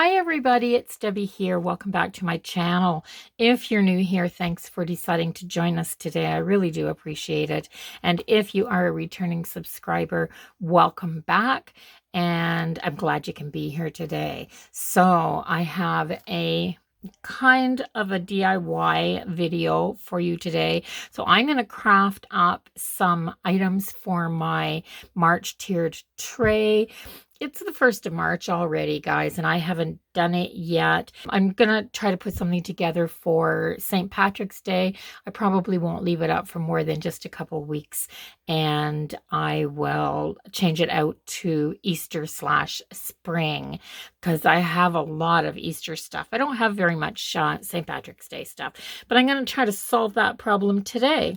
Hi everybody, it's Debbie here. Welcome back to my channel. If you're new here, thanks for deciding to join us today. I really do appreciate it. And if you are a returning subscriber, welcome back. And I'm glad you can be here today. So I have a kind of a DIY video for you today. So I'm going to craft up some items for my March tiered tray. It's the 1st of March already, guys, and I haven't done it yet. I'm going to try to put something together for St. Patrick's Day. I probably won't leave it up for more than just a couple weeks, and I will change it out to Easter/spring because I have a lot of Easter stuff. I don't have very much St. Patrick's Day stuff, but I'm going to try to solve that problem today.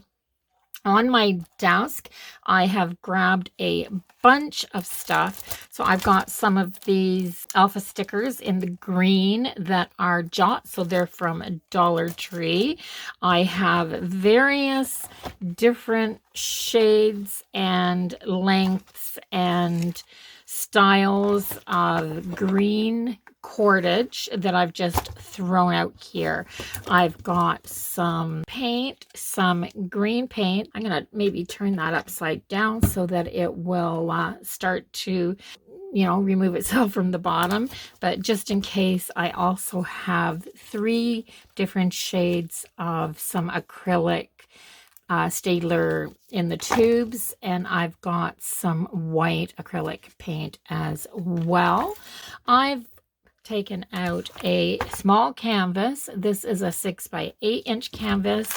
On my desk, I have grabbed a bunch of stuff. So I've got some of these alpha stickers in the green that are Jot. So they're from Dollar Tree. I have various different shades and lengths and styles of green cordage that I've just thrown out here. I've got some paint, some green paint. I'm going to maybe turn that upside down so that it will start to, remove itself from the bottom. But just in case, I also have 3 different shades of some acrylic Staedtler in the tubes, and I've got some white acrylic paint as well. I've taken out a small canvas. This is a 6 by 8 inch canvas.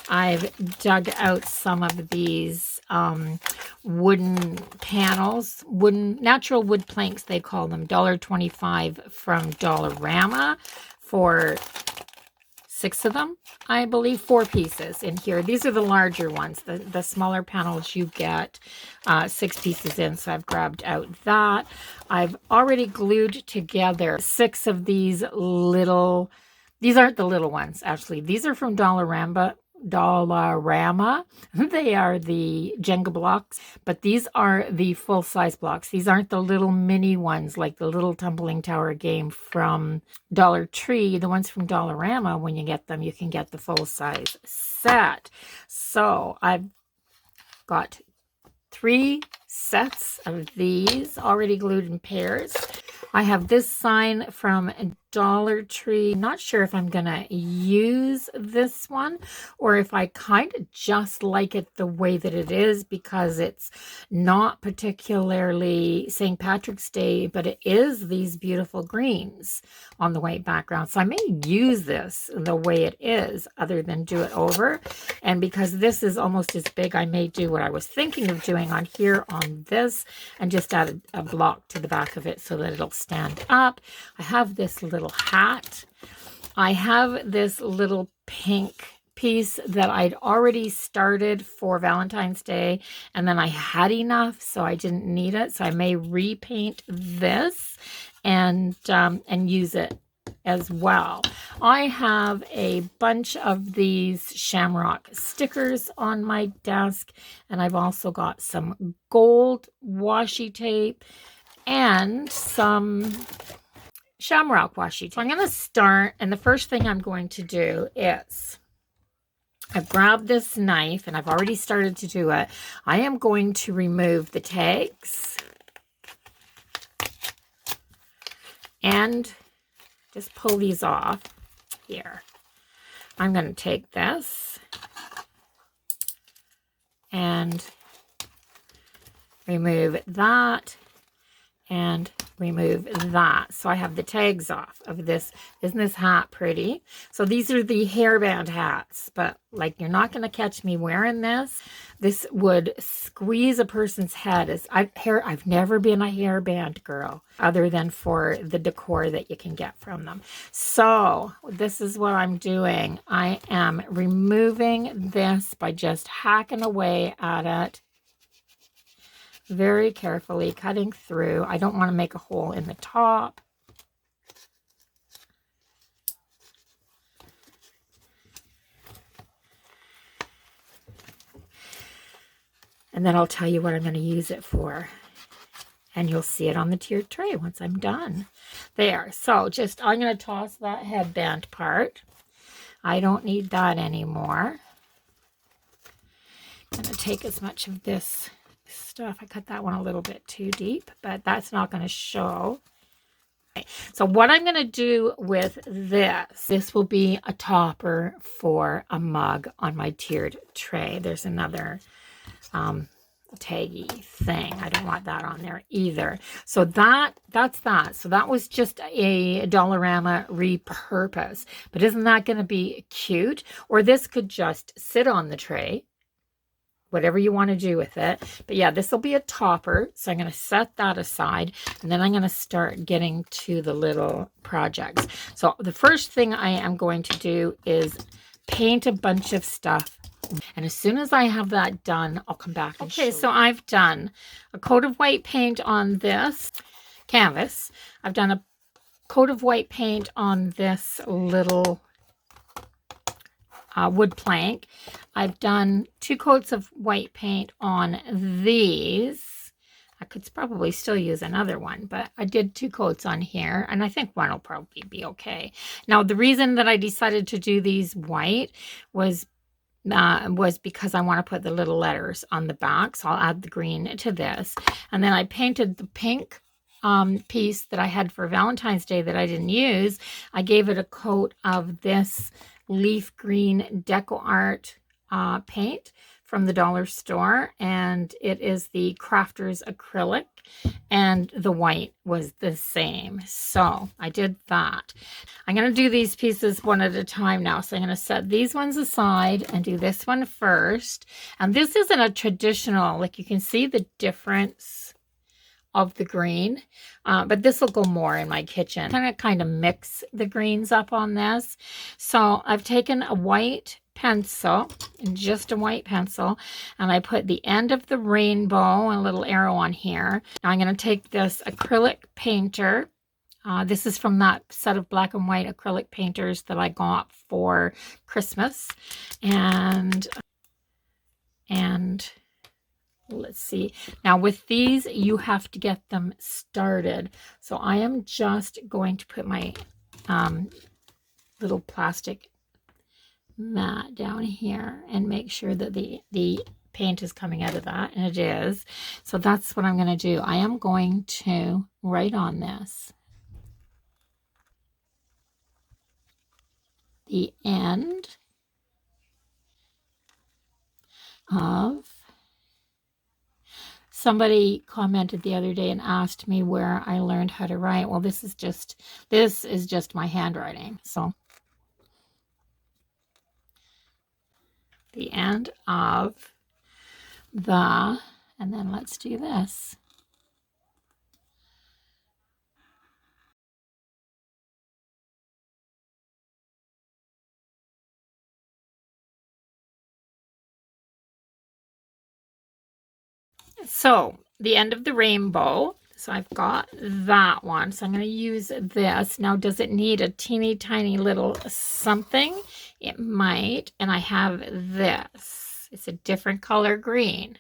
I've dug out some of these wooden panels, natural wood planks, they call them, $1.25 from Dollarama for 6 of them, I believe, 4 pieces in here. These are the larger ones. The smaller panels you get 6 pieces in, so I've grabbed out that. I've already glued together 6 of these little, these aren't the little ones, actually. These are from Dollarama. They are the Jenga blocks, but these are the full-size blocks. These aren't the little mini ones like the little tumbling tower game from Dollar Tree. The ones from Dollarama, when you get them, you can get the full-size set. So I've got 3 sets of these already glued in pairs. I have this sign from Dollar Tree. Not sure if I'm gonna use this one or if I kind of just like it the way that it is, because it's not particularly St. Patrick's Day, but it is these beautiful greens on the white background. So I may use this the way it is other than do it over. And because this is almost as big, I may do what I was thinking of doing on here on this and just add a block to the back of it so that it'll stand up. I have this little hat. I have this little pink piece that I'd already started for Valentine's Day, and then I had enough, so I didn't need it. So I may repaint this and use it as well. I have a bunch of these shamrock stickers on my desk, and I've also got some gold washi tape and some shamrock washi tape. So I'm going to start, and the first thing I'm going to do is I've grabbed this knife, and I've already started to do it. I am going to remove the tags and just pull these off here. I'm going to take this and remove that and remove that. So I have the tags off of this. Isn't this hat pretty? So these are the hairband hats, but like, you're not going to catch me wearing this. This would squeeze a person's head. I've never been a hairband girl other than for the decor that you can get from them. So this is what I'm doing. I am removing this by just hacking away at it. Very carefully cutting through. I don't want to make a hole in the top. And then I'll tell you what I'm going to use it for. And you'll see it on the tiered tray once I'm done. There. So just, I'm going to toss that headband part. I don't need that anymore. I'm going to take as much of this stuff. I cut that one a little bit too deep, but that's not going to show. Okay. So what I'm going to do with this will be a topper for a mug on my tiered tray. There's another taggy thing. I don't want that on there either. So that's that. So that was just a Dollarama repurpose. But isn't that going to be cute? Or this could just sit on the tray, whatever you want to do with it. But yeah, this will be a topper. So I'm going to set that aside, and then I'm going to start getting to the little projects. So the first thing I am going to do is paint a bunch of stuff. And as soon as I have that done, I'll come back and show you. Okay, so I've done a coat of white paint on this canvas. I've done a coat of white paint on this little wood plank. I've done 2 coats of white paint on these. I could probably still use another one, but I did 2 coats on here, and I think one will probably be okay. Now, the reason that I decided to do these white was because I want to put the little letters on the back. So I'll add the green to this. And then I painted the pink piece that I had for Valentine's Day that I didn't use. I gave it a coat of this leaf green Deco Art paint from the dollar store, and it is the Crafters acrylic, and the white was the same. So I did that. I'm going to do these pieces one at a time now. So I'm going to set these ones aside and do this one first. And this isn't a traditional, like you can see the difference of the green, but this will go more in my kitchen. I'm kind of mix the greens up on this. So I've taken a white pencil, just a white pencil, and I put the end of the rainbow and a little arrow on here. Now I'm going to take this acrylic painter. This is from that set of black and white acrylic painters that I got for Christmas. And let's see. Now with these, you have to get them started. So I am just going to put my little plastic mat down here and make sure that the paint is coming out of that, and it is. So that's what I'm going to do. I am going to write on this the end of. Somebody commented the other day and asked me where I learned how to write. Well, this is just my handwriting. So the end of the, and then let's do this. So the end of the rainbow. So I've got that one. So I'm going to use this. Now, does it need a teeny tiny little something? It might. And I have this. It's a different color green.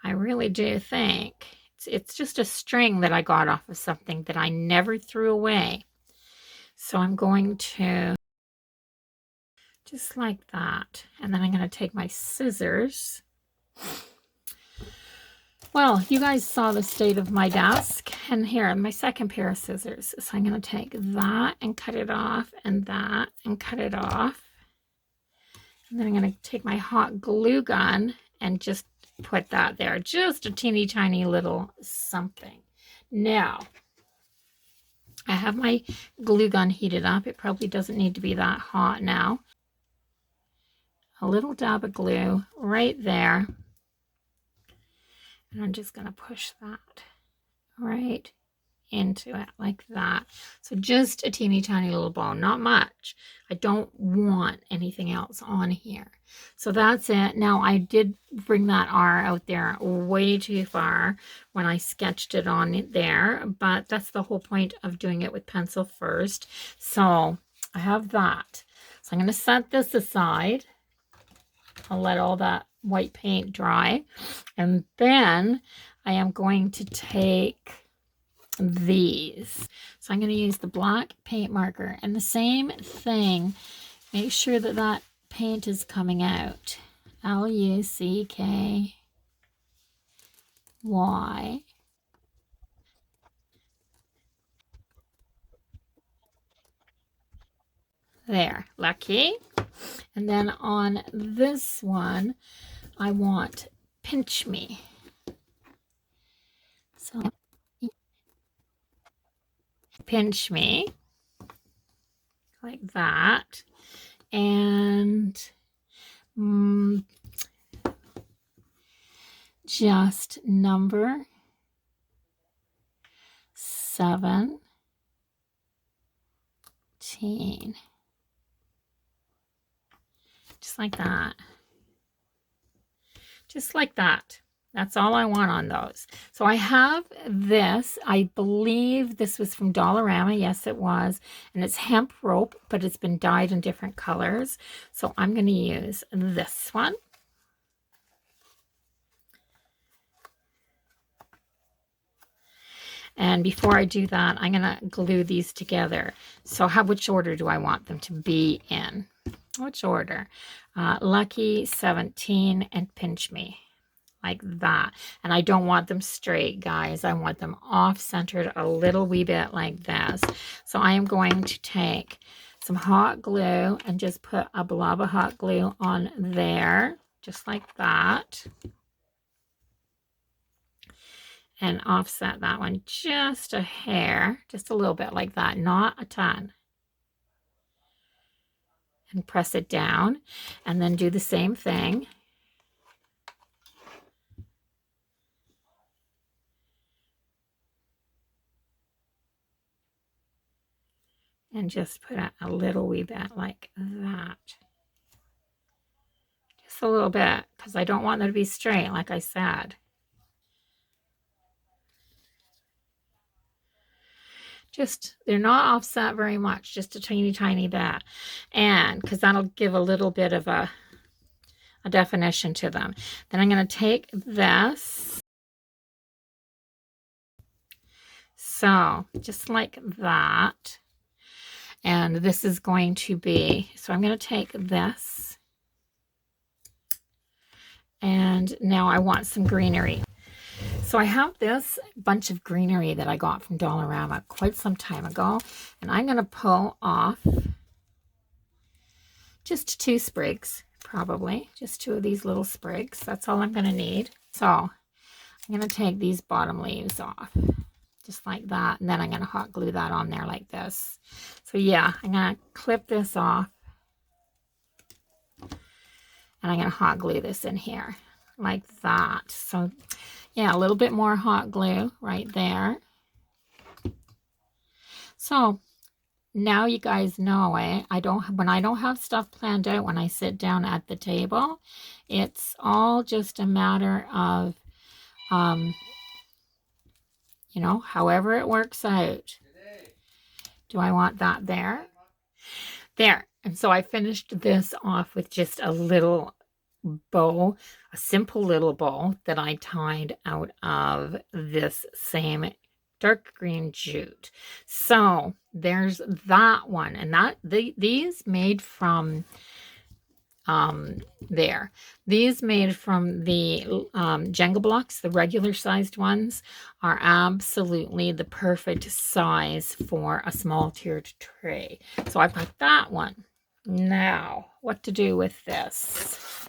I really do think. It's just a string that I got off of something that I never threw away. So I'm going to just like that. And then I'm going to take my scissors. Well, you guys saw the state of my desk, and here, my second pair of scissors. So I'm going to take that and cut it off, and that and cut it off. And then I'm going to take my hot glue gun and just put that there. Just a teeny tiny little something. Now, I have my glue gun heated up. It probably doesn't need to be that hot now. A little dab of glue right there. And I'm just going to push that right into it like that. So just a teeny tiny little bone, not much. I don't want anything else on here. So that's it. Now I did bring that R out there way too far when I sketched it on it there, but that's the whole point of doing it with pencil first. So I have that. So I'm going to set this aside. I'll let all that white paint dry, and then I am going to take these. So I'm going to use the black paint marker, and the same thing, make sure that that paint is coming out. Lucky. There, lucky. And then on this one, I want pinch me. So pinch me like that. And just number 17. Just like that. Just like that. That's all I want on those. So I have this. I believe this was from Dollarama. Yes, it was. And it's hemp rope, but it's been dyed in different colors. So I'm going to use this one. And before I do that, I'm going to glue these together. So which order do I want them to be in? Which order? Lucky, 17, and pinch me. Like that. And I don't want them straight, guys. I want them off-centered a little wee bit like this. So I am going to take some hot glue and just put a blob of hot glue on there, just like that. And offset that one just a hair, just a little bit like that, not a ton. And press it down, and then do the same thing. And just put a little wee bit like that. Just a little bit, because I don't want them to be straight, like I said. Just, they're not offset very much, just a tiny bit. And because that'll give a little bit of a definition to them. Then I'm going to take this. So just like that. And this is going to be, so I'm going to take this. And now I want some greenery. So I have this bunch of greenery that I got from Dollarama quite some time ago. And I'm going to pull off just 2 sprigs, probably. Just 2 of these little sprigs. That's all I'm going to need. So I'm going to take these bottom leaves off. Just like that. And then I'm going to hot glue that on there like this. So yeah, I'm going to clip this off. And I'm going to hot glue this in here like that. So yeah, a little bit more hot glue right there. So now you guys know it. When I don't have stuff planned out when I sit down at the table, it's all just a matter of, you know, however it works out. Do I want that there? There. And so I finished this off with just a little bow, a simple little bow that I tied out of this same dark green jute. So there's that one. And these made from these made from the Jenga blocks, the regular sized ones, are absolutely the perfect size for a small tiered tray. So I've got that one. Now, what to do with this?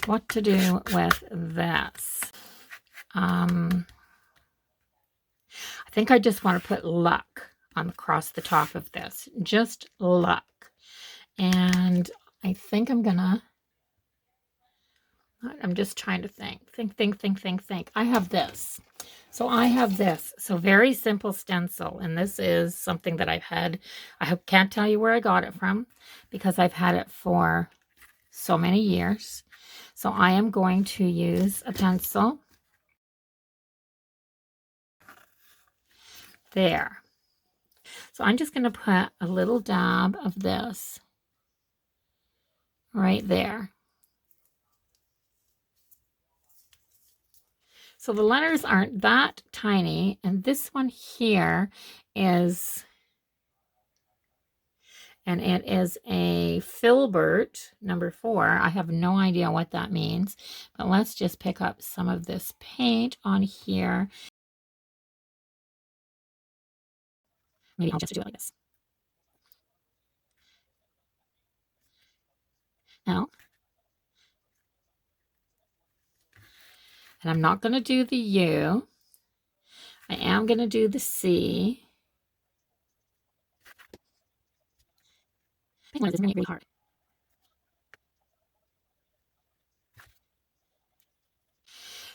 What to do with this? I think I just want to put luck across the top of this. Just luck. And I think I'm just trying to think. Think. I have this. So I have this. So very simple stencil. And this is something that I've had. I can't tell you where I got it from because I've had it for so many years. So I am going to use a pencil. There. So I'm just going to put a little dab of this right there. So the letters aren't that tiny, and this one here is, and it is a filbert number 4. I have no idea what that means, but let's just pick up some of this paint on here. Maybe I'll just do it like this. Now, and I'm not going to do the U. I am going to do the C. I think it's really hard.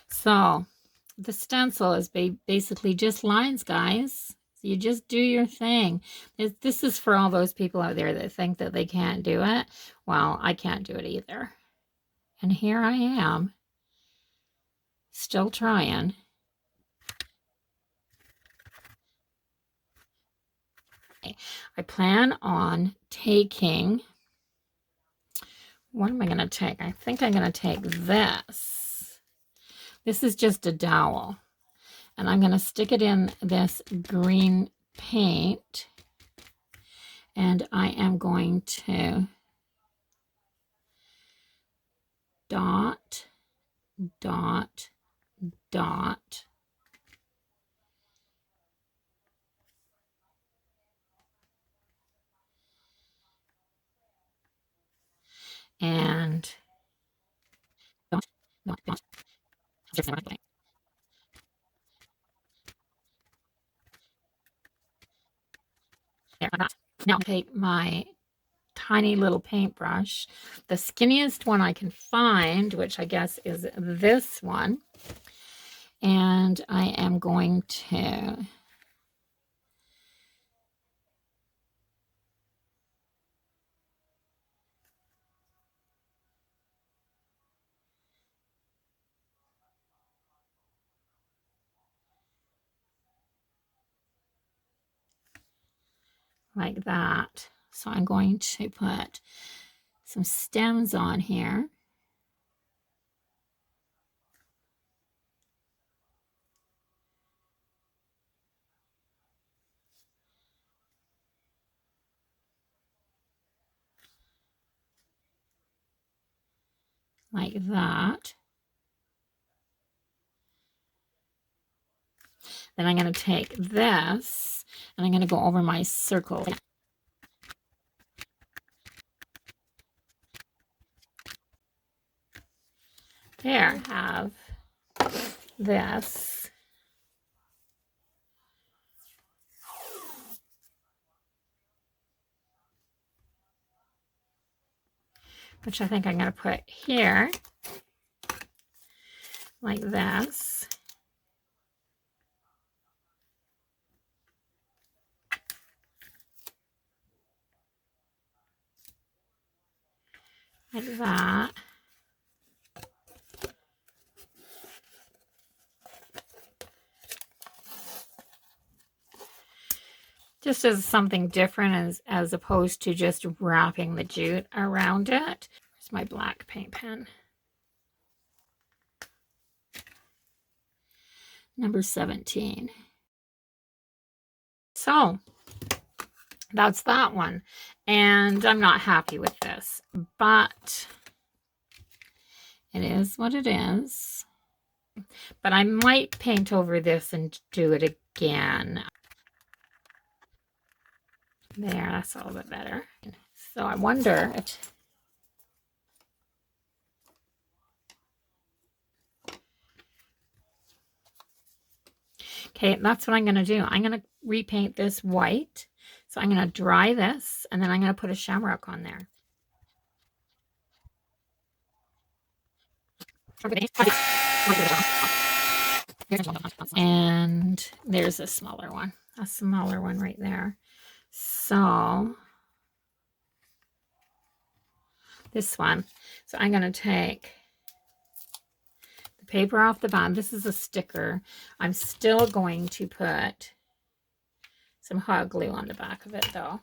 So the stencil is basically just lines, guys. So you just do your thing. This is for all those people out there that think that they can't do it. Well, I can't do it either. And here I am, still trying. I plan on taking, what am I going to take? I think I'm going to take this. This is just a dowel. And I'm going to stick it in this green paint. And I am going to dot, dot, dot. And dot, dot, dot. There, like that. Now take my tiny little paintbrush, the skinniest one I can find, which I guess is this one, and I am going to like that. So I'm going to put some stems on here. Like that. Then I'm going to take this and I'm going to go over my circle. There, I have this. Which I think I'm going to put here. Like this. Like that. Just as something different as opposed to just wrapping the jute around it. Here's my black paint pen. Number 17. So that's that one. And I'm not happy with this, but it is what it is. But I might paint over this and do it again. There, that's a little bit better. So I wonder if... Okay, that's what I'm going to do. I'm going to repaint this white. So I'm going to dry this, and then I'm going to put a shamrock on there. And there's a smaller one right there. So this one. So I'm going to take the paper off the bottom. This is a sticker. I'm still going to put some hot glue on the back of it though.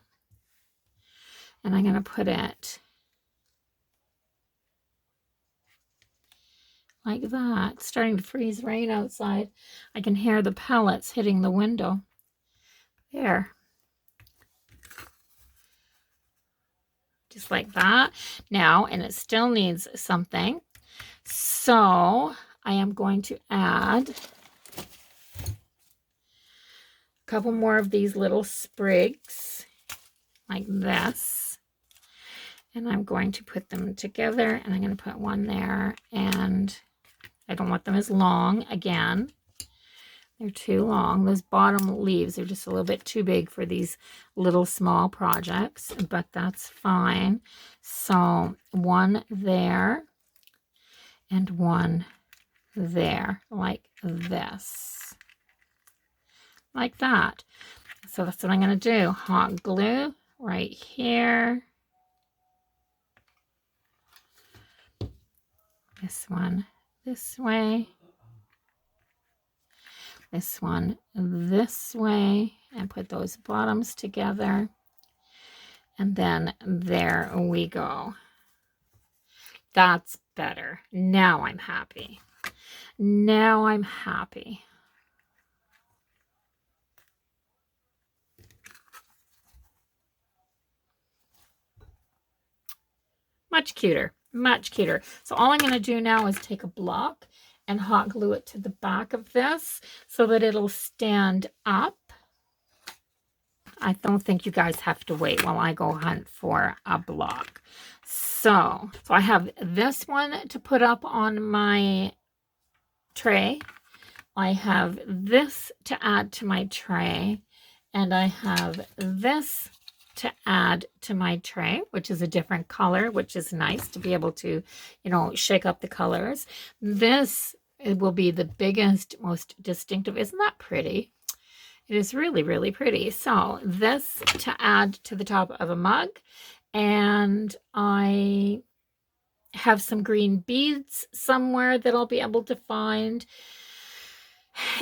And I'm going to put it like that. It's starting to freeze rain outside. I can hear the pellets hitting the window. There. Just like that. Now, and it still needs something. So I am going to add a couple more of these little sprigs like this. And I'm going to put them together, and I'm going to put one there, and I don't want them as long again. They're too long. Those bottom leaves are just a little bit too big for these little small projects, but that's fine. So one there and one there, like this. Like that. So that's what I'm going to do. Hot glue right here. This one this way. This one this way. And put those bottoms together. And then there we go. That's better. Now I'm happy. Now I'm happy. Much cuter. Much cuter. So all I'm going to do now is take a block and hot glue it to the back of this so that it'll stand up. I don't think you guys have to wait while I go hunt for a block. So I have this one to put up on my tray. I have this to add to my tray. And I have this to add to my tray, which is a different color, which is nice to be able to, you know, shake up the colors. This, it will be the biggest, most distinctive. Isn't that pretty? It is really, really pretty. So this to add to the top of a mug. And I have some green beads somewhere that I'll be able to find.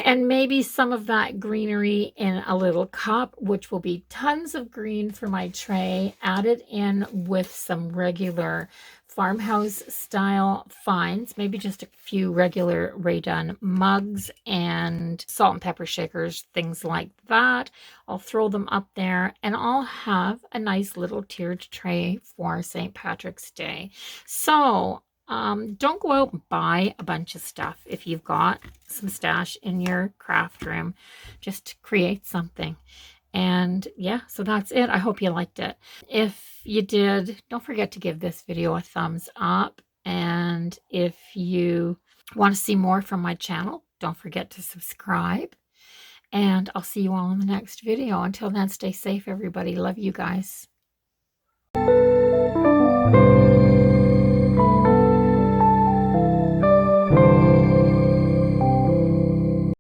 And maybe some of that greenery in a little cup, which will be tons of green for my tray, added in with some regular farmhouse style finds, maybe just a few regular Rae Dunn mugs and salt and pepper shakers, things like that. I'll throw them up there, and I'll have a nice little tiered tray for St. Patrick's Day. So don't go out and buy a bunch of stuff. If you've got some stash in your craft room, just create something. And yeah, so that's it. I hope you liked it. If you did, don't forget to give this video a thumbs up. And if you want to see more from my channel, don't forget to subscribe. And I'll see you all in the next video. Until then, stay safe, everybody. Love you guys.